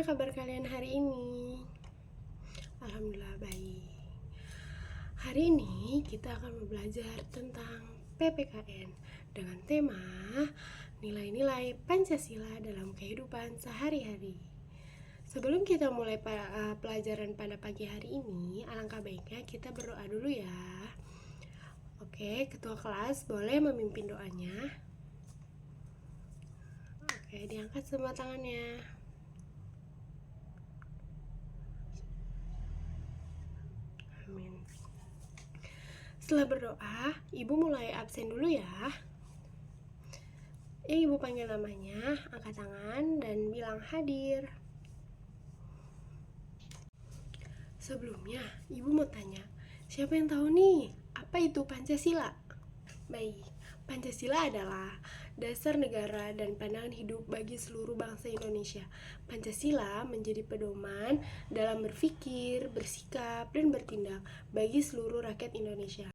kabar kalian hari ini? Alhamdulillah baik. Hari ini kita akan belajar tentang PPKN dengan tema nilai-nilai Pancasila dalam kehidupan sehari-hari. Sebelum kita mulai pelajaran pada pagi hari ini, alangkah baiknya kita berdoa dulu ya. Oke, ketua kelas boleh memimpin doanya. Oke, diangkat semua tangannya. Amin. Setelah berdoa, ibu mulai absen dulu ya. Ibu panggil namanya, angkat tangan, dan bilang hadir. Sebelumnya, ibu mau tanya, siapa yang tahu nih, apa itu Pancasila? Baik, Pancasila adalah dasar negara dan pandangan hidup bagi seluruh bangsa Indonesia. Pancasila menjadi pedoman dalam berpikir, bersikap, dan bertindak bagi seluruh rakyat Indonesia.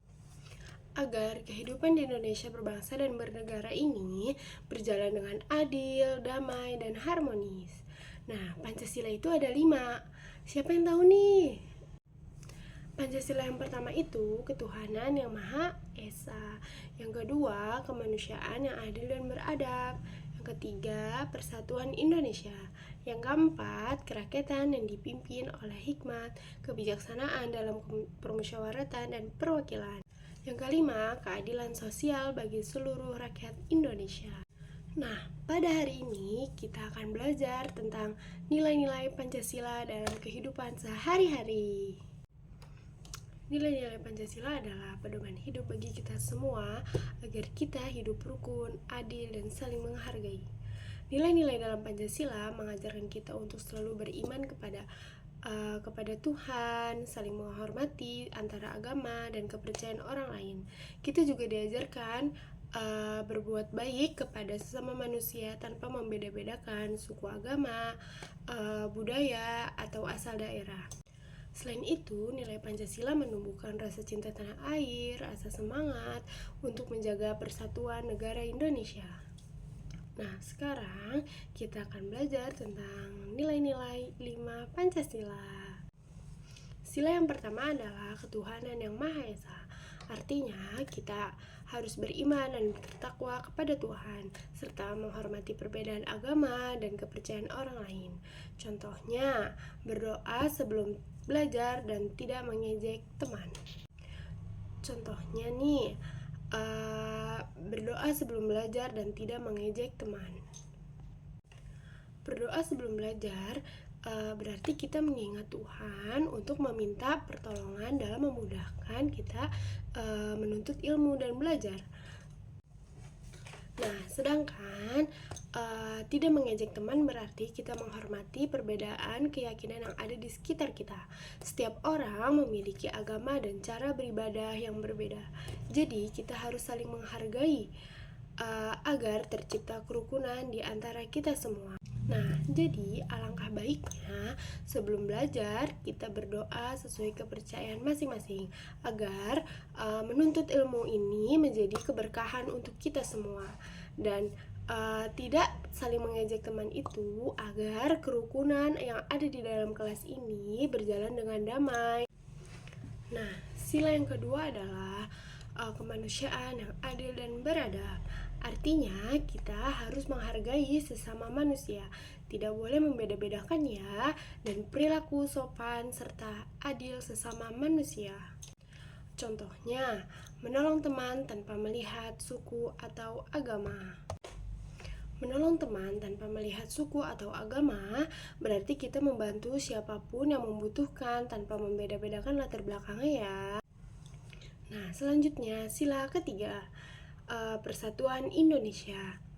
Agar kehidupan di Indonesia berbangsa dan bernegara ini berjalan dengan adil, damai, dan harmonis. Nah, Pancasila itu ada 5. Siapa yang tahu nih? Pancasila yang pertama itu ketuhanan yang Maha Esa. Yang kedua, kemanusiaan yang adil dan beradab. Yang ketiga, persatuan Indonesia. Yang keempat, kerakyatan yang dipimpin oleh hikmat, kebijaksanaan dalam permusyawaratan dan perwakilan. Yang kelima, keadilan sosial bagi seluruh rakyat Indonesia. Nah, pada hari ini kita akan belajar tentang nilai-nilai Pancasila dalam kehidupan sehari-hari. Nilai-nilai Pancasila adalah pedoman hidup bagi kita semua agar kita hidup rukun, adil, dan saling menghargai. Nilai-nilai dalam Pancasila mengajarkan kita untuk selalu beriman kepada Tuhan, saling menghormati antara agama dan kepercayaan orang lain. Kita juga diajarkan berbuat baik kepada sesama manusia tanpa membeda-bedakan suku, agama, budaya, atau asal daerah. Selain itu, nilai Pancasila menumbuhkan rasa cinta tanah air, rasa semangat untuk menjaga persatuan negara Indonesia. Nah, sekarang kita akan belajar tentang nilai-nilai 5 Pancasila. Sila yang pertama adalah ketuhanan yang Maha Esa. Artinya, kita harus beriman dan bertakwa kepada Tuhan, serta menghormati perbedaan agama dan kepercayaan orang lain. Contohnya, berdoa sebelum belajar dan tidak mengejek teman. Contohnya nih, berdoa sebelum belajar dan tidak mengejek teman. Berdoa sebelum belajar berarti kita mengingat Tuhan untuk meminta pertolongan dalam memudahkan kita menuntut ilmu dan belajar. Nah, sedangkan tidak mengejek teman berarti kita menghormati perbedaan keyakinan yang ada di sekitar kita. Setiap orang memiliki agama dan cara beribadah yang berbeda. Jadi, kita harus saling menghargai agar tercipta kerukunan di antara kita semua. Nah, jadi alangkah baiknya sebelum belajar kita berdoa sesuai kepercayaan masing-masing agar menuntut ilmu ini menjadi keberkahan untuk kita semua dan tidak saling mengejek teman itu agar kerukunan yang ada di dalam kelas ini berjalan dengan damai. Nah, sila yang kedua adalah kemanusiaan yang adil dan beradab. Artinya, kita harus menghargai sesama manusia, tidak boleh membeda-bedakan ya, dan perilaku sopan serta adil sesama manusia. Contohnya, menolong teman tanpa melihat suku atau agama. Menolong teman tanpa melihat suku atau agama berarti kita membantu siapapun yang membutuhkan tanpa membeda-bedakan latar belakangnya ya. Nah, selanjutnya sila ketiga, persatuan Indonesia.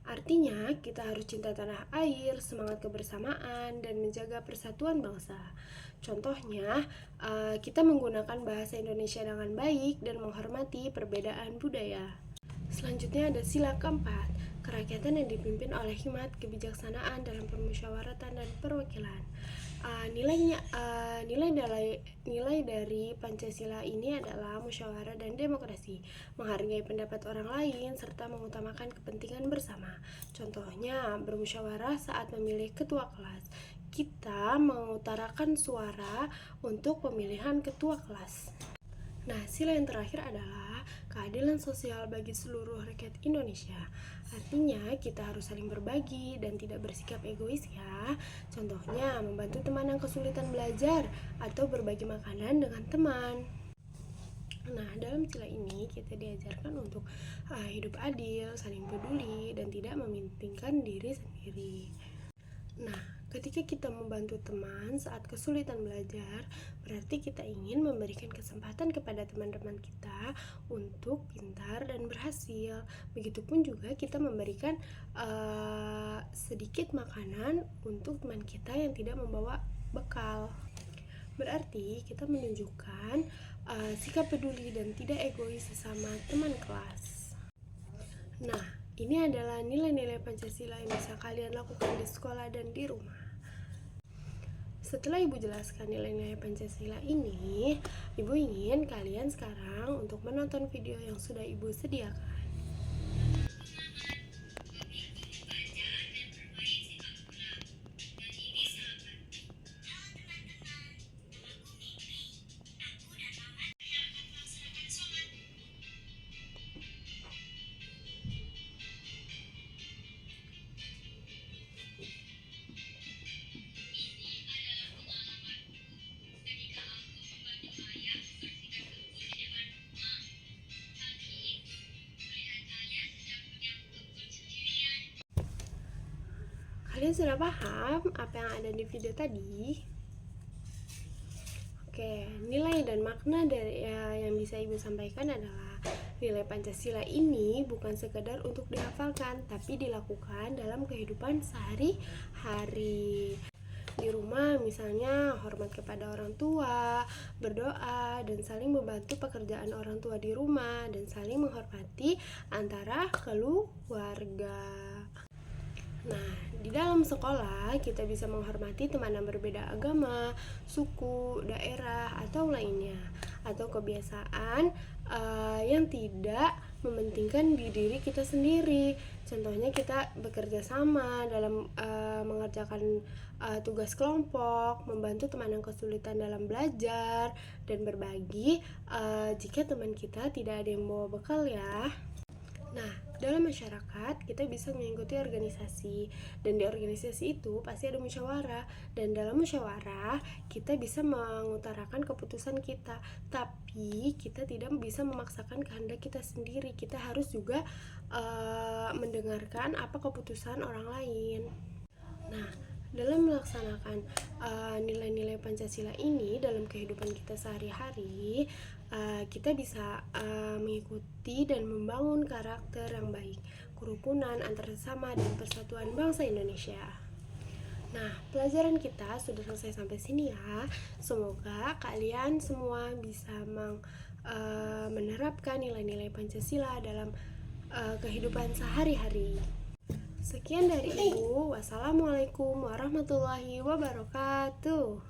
Artinya kita harus cinta tanah air, semangat kebersamaan, dan menjaga persatuan bangsa. Contohnya, kita menggunakan bahasa Indonesia dengan baik dan menghormati perbedaan budaya. Selanjutnya ada sila keempat, kerakyatan yang dipimpin oleh hikmat, kebijaksanaan dalam permusyawaratan dan perwakilan. Nilai dari Pancasila ini adalah musyawarah dan demokrasi, menghargai pendapat orang lain serta mengutamakan kepentingan bersama. Contohnya, bermusyawarah saat memilih ketua kelas. kita mengutarakan suara untuk pemilihan ketua kelas. Nah, sila yang terakhir adalah keadilan sosial bagi seluruh rakyat Indonesia. Artinya, kita harus saling berbagi dan tidak bersikap egois ya. Contohnya, membantu teman yang kesulitan belajar atau berbagi makanan dengan teman. Nah, dalam sila ini kita diajarkan untuk hidup adil, saling peduli, dan tidak mementingkan diri sendiri. Nah, ketika kita membantu teman saat kesulitan belajar, berarti kita ingin memberikan kesempatan kepada teman-teman kita untuk pintar dan berhasil. Begitupun juga kita memberikan sedikit makanan untuk teman kita yang tidak membawa bekal. Berarti kita menunjukkan sikap peduli dan tidak egois sesama teman kelas. Nah, ini adalah nilai-nilai Pancasila yang bisa kalian lakukan di sekolah dan di rumah. Setelah Ibu jelaskan nilai-nilai Pancasila ini, Ibu ingin kalian sekarang untuk menonton video yang sudah Ibu sediakan. Kalian sudah paham apa yang ada di video tadi? Oke, nilai dan makna dari yang bisa Ibu sampaikan adalah nilai Pancasila ini bukan sekedar untuk dihafalkan, tapi dilakukan dalam kehidupan sehari-hari. Di rumah misalnya hormat kepada orang tua, berdoa, dan saling membantu pekerjaan orang tua di rumah, dan saling menghormati antara keluarga. Nah, di dalam sekolah kita bisa menghormati teman yang berbeda agama, suku, daerah, atau lainnya, atau kebiasaan yang tidak mementingkan diri kita sendiri. Contohnya kita bekerja sama dalam mengerjakan tugas kelompok, membantu teman yang kesulitan dalam belajar, dan berbagi jika teman kita tidak ada yang bawa bekal ya. Nah, dalam masyarakat kita bisa mengikuti organisasi, dan di organisasi itu pasti ada musyawarah, dan dalam musyawarah kita bisa mengutarakan keputusan kita, tapi kita tidak bisa memaksakan kehendak kita sendiri. Kita harus juga mendengarkan apa keputusan orang lain. Nah, dalam melaksanakan nilai-nilai Pancasila ini dalam kehidupan kita sehari-hari, kita bisa mengikuti dan membangun karakter yang baik, kerukunan antar sesama, dan persatuan bangsa Indonesia. Nah, pelajaran kita sudah selesai sampai sini ya. Semoga kalian semua bisa menerapkan nilai-nilai Pancasila dalam kehidupan sehari-hari. Sekian dari Ibu. Wassalamualaikum warahmatullahi wabarakatuh.